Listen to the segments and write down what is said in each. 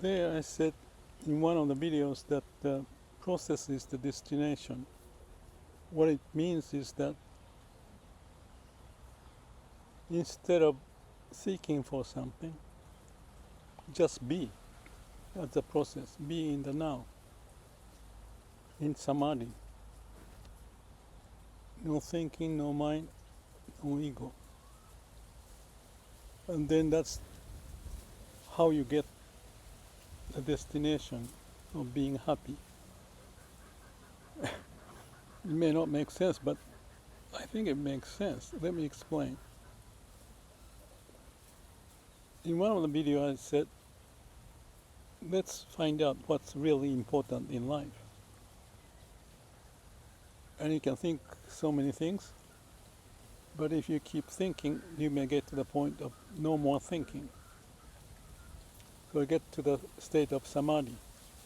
There I said in one of the videos that the process is the destination. What it means is that instead of seeking for something, just be. That's the process. Be in the now, in samadhi. No thinking, no mind, no ego. And then that's how you get the destination of being happy. It may not make sense, but I think it makes sense. Let me explain. In one of the videos I said, let's find out what's really important in life. And you can think so many things, but if you keep thinking, you may get to the point of no more thinking. So you get to the state of samadhi.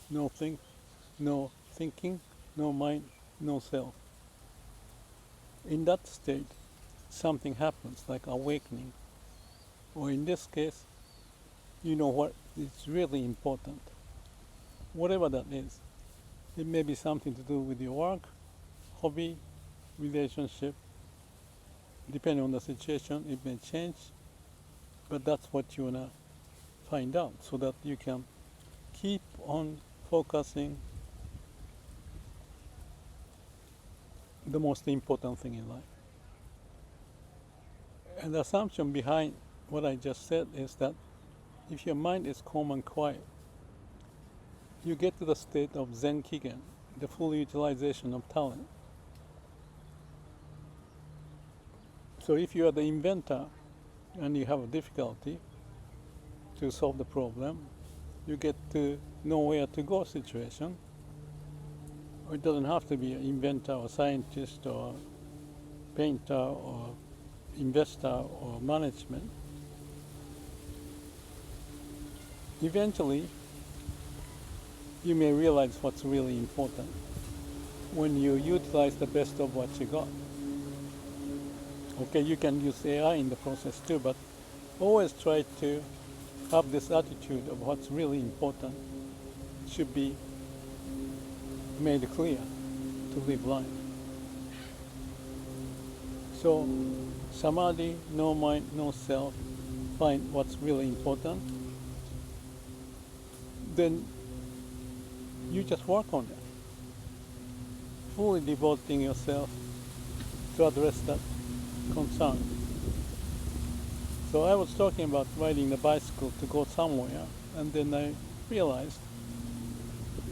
No thinking, no mind, no self. In that state, something happens, like awakening. Or in this case, you know what is really important. Whatever that is. It may be something to do with your work, hobby, relationship. Depending on the situation, it may change. But that's what you want to find out so that you can keep on focusing the most important thing in life. And the assumption behind what I just said is that if your mind is calm and quiet, you get to the state of Zen Kigen, the full utilization of talent. So if you are the inventor and you have a difficulty to solve the problem, you get to know where to go situation. Or it doesn't have to be an inventor or scientist or painter or investor or management. Eventually, you may realize what's really important when you utilize the best of what you got. Okay, you can use AI in the process too, but always try to have this attitude of what's really important should be made clear to live life. So, samadhi, no mind, no self, find what's really important. Then you just work on it, fully devoting yourself to address that concern. So I was talking about riding the bicycle to go somewhere, and then I realized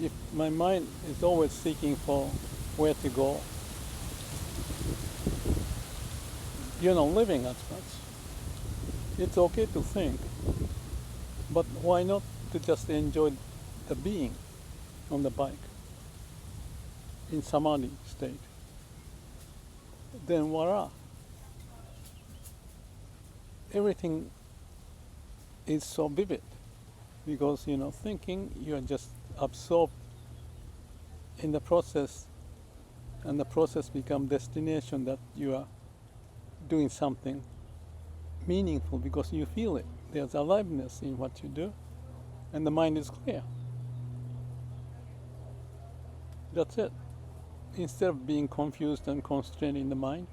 if my mind is always seeking for where to go, you're not living as much. It's okay to think, but why not to just enjoy the being on the bike in samadhi state? Then voila. Everything is so vivid because thinking, you're just absorbed in the process, and the process becomes destination that you are doing something meaningful because you feel it. There's aliveness in what you do, and the mind is clear. That's it. Instead of being confused and constrained in the mind,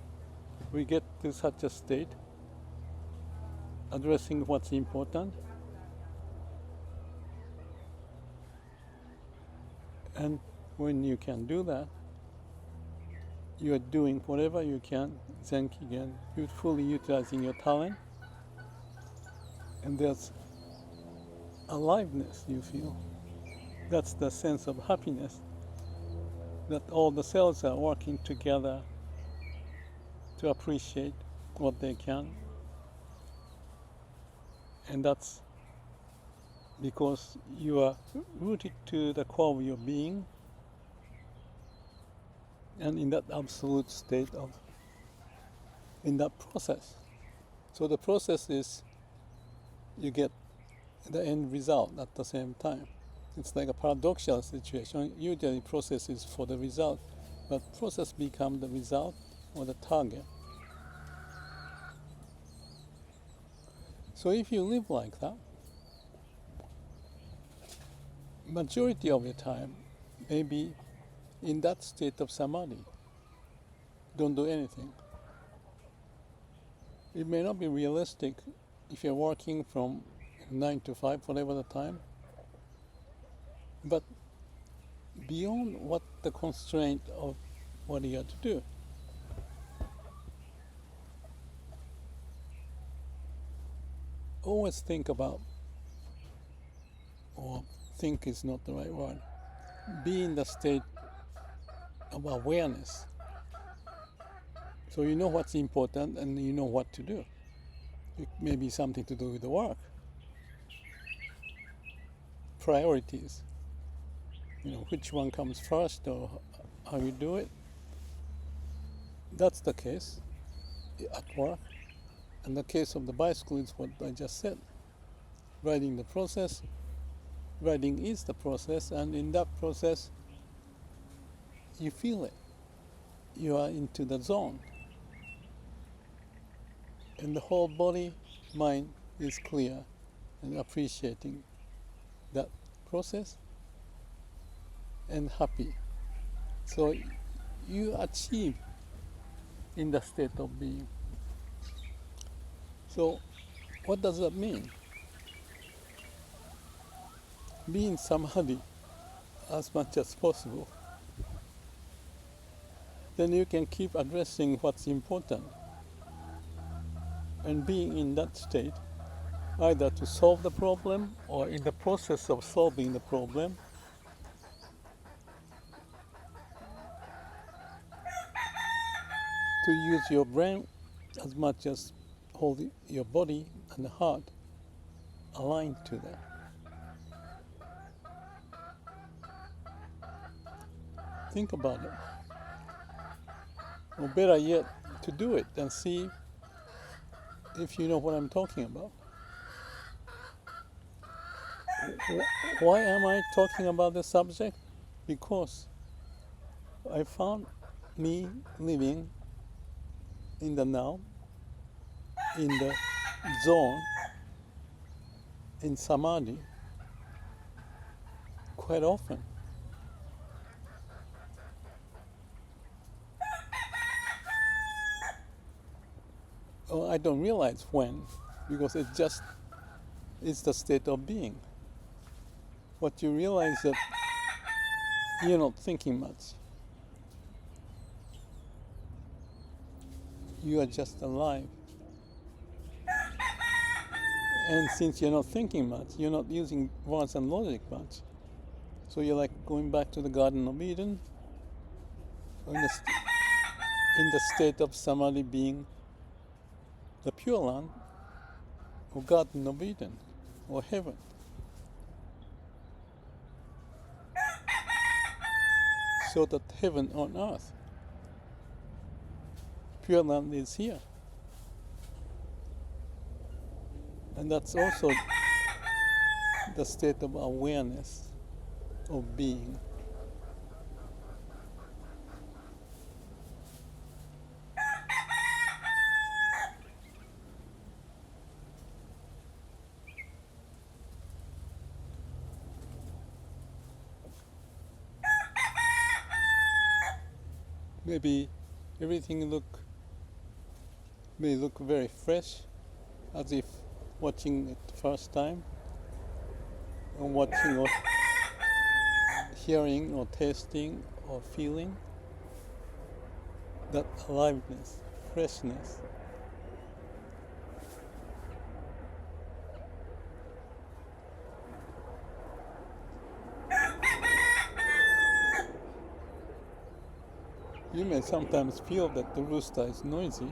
we get to such a state, addressing what's important, and when you can do that, you are doing whatever you can, Zen Kigen, you're fully utilizing your talent, and there's aliveness you feel. That's the sense of happiness, that all the cells are working together to appreciate what they can. And that's because you are rooted to the core of your being and in that absolute state in that process. So the process is you get the end result at the same time. It's like a paradoxical situation. Usually process is for the result, but process becomes the result or the target. So if you live like that, majority of your time, maybe in that state of samadhi, don't do anything. It may not be realistic if you're working from 9 to 5, whatever the time, but beyond what the constraint of what you have to do. Always think about, or think is not the right word, be in the state of awareness. So you know what's important and you know what to do. It may be something to do with the work. Priorities. Which one comes first or how you do it. That's the case at work. And the case of the bicycle is what I just said. Riding the process. Riding is the process, and in that process, you feel it. You are into the zone. And the whole body, mind is clear and appreciating that process and happy. So you achieve in the state of being. So what does that mean? Be in samadhi as much as possible. Then you can keep addressing what's important. And being in that state, either to solve the problem or in the process of solving the problem, to use your brain as much as hold your body and the heart aligned to that. Think about it. Or better yet, to do it and see if you know what I'm talking about. Why am I talking about this subject? Because I found me living in the now, in the zone, in samadhi, quite often. Well, I don't realize when, because it's the state of being. What you realize that you're not thinking much. You are just alive. And since you're not thinking much, you're not using words and logic much. So you're like going back to the Garden of Eden, in the state of samadhi being the Pure Land, or Garden of Eden, or heaven. So that heaven on earth, Pure Land is here. And that's also the state of awareness, of being. Maybe everything may look very fresh, as if watching it the first time, or watching or hearing or tasting or feeling that aliveness, freshness. You may sometimes feel that the rooster is noisy,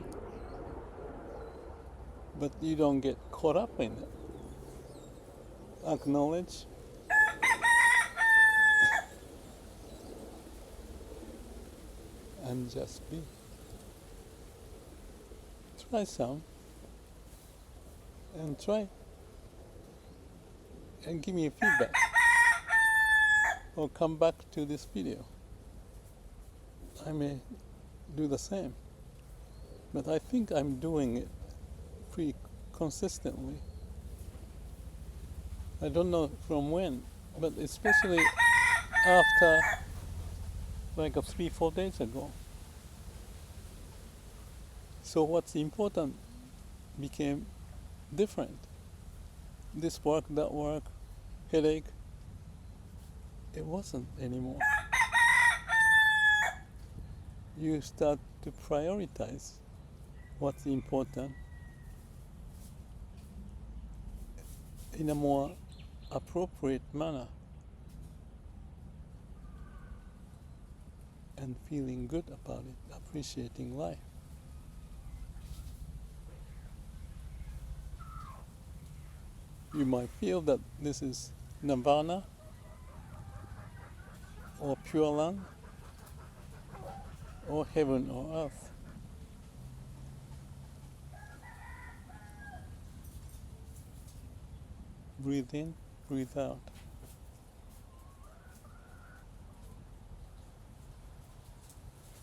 but you don't get caught up in it. Acknowledge and just be. Try some and try and give me a feedback, or come back to this video. I may do the same, but I think I'm doing it pretty consistently. I don't know from when but especially after like 3-4 days ago. So what's important became different. This work, that work, headache, it wasn't anymore. You start to prioritize what's important in a more appropriate manner and feeling good about it, appreciating life. You might feel that this is nirvana or pure land or heaven or earth. Breathe in, breathe out.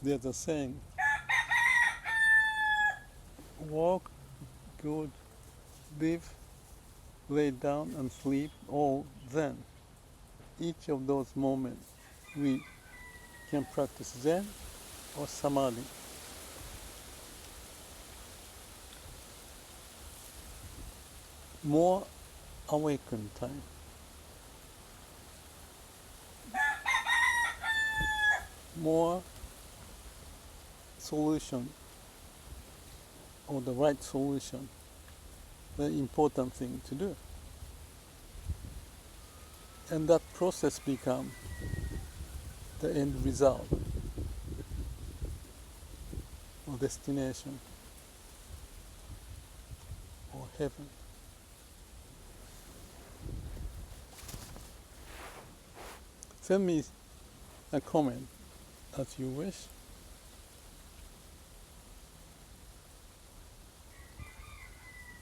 There's a saying, walk, good, live, lay down and sleep all Zen. Each of those moments we can practice Zen or Samadhi. More awakened time. More solution or the right solution. The important thing to do. And that process becomes the end result or destination or heaven. Send me a comment as you wish.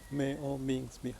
May all beings be